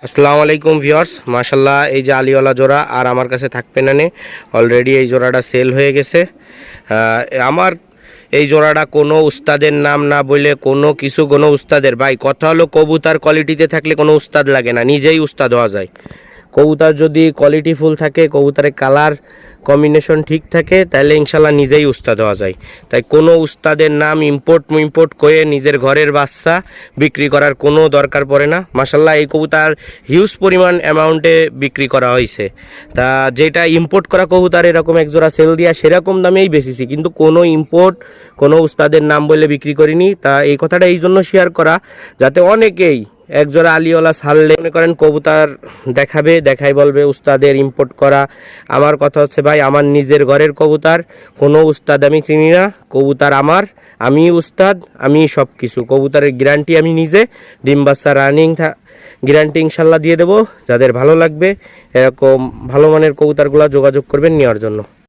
আসসালামু আলাইকুম ভিউয়ার্স, মাশাল্লাহ এই যে আলিওয়ালা জোড়া আর আমার কাছে থাকবে না, অলরেডি এই জোড়াটা সেল হয়ে গেছে। আমার এই জোড়াটা কোনো উস্তাদের নাম না বলে কোনো উস্তাদের ভাই কথা হলো, কবুতার কোয়ালিটিতে থাকলে কোনো উস্তাদ লাগে না, নিজেই উস্তাদ হওয়া যায়। কবুতর যদি কোয়ালিটি ফুল থাকে, কবুতরের কালার কম্বিনেশন ঠিক থাকে, তাহলে ইনশাল্লাহ নিজেই উস্তাদ হওয়া যায়। তাই কোনো উস্তাদের নাম ইম্পোর্ট করে নিজের ঘরের বাচ্চা বিক্রি করার কোনো দরকার পড়ে না। মাশাল্লাহ এই কবুতর হিউজ পরিমাণ অ্যামাউন্টে বিক্রি করা হয়েছে। তা যেটা ইম্পোর্ট করা কবুতর এরকম একজোড়া সেল দিয়া সেরকম দামেই বেচেছি, কিন্তু কোনো উস্তাদের নাম বলে বিক্রি করিনি। তা এই কথাটা এই জন্য শেয়ার করা, যাতে অনেকেই একজোড়া আলিওয়ালা ছাড়লে মনে করেন কবুতর দেখাই বলবে উস্তাদের ইম্পোর্ট করা। আমার কথা হচ্ছে ভাই, আমার নিজের ঘরের কবুতর, কোনো উস্তাদ আমি চিনি না। কবুতর আমার, আমি উস্তাদ, আমি সব কিছু। কবুতরের গ্যারান্টি আমি নিজে, ডিম বাচ্চা রানিং গ্যারান্টি ইনশাল্লাহ দিয়ে দেবো। যাদের ভালো লাগবে এরকম ভালো মানের কবুতরগুলো যোগাযোগ করবেন নেওয়ার জন্য।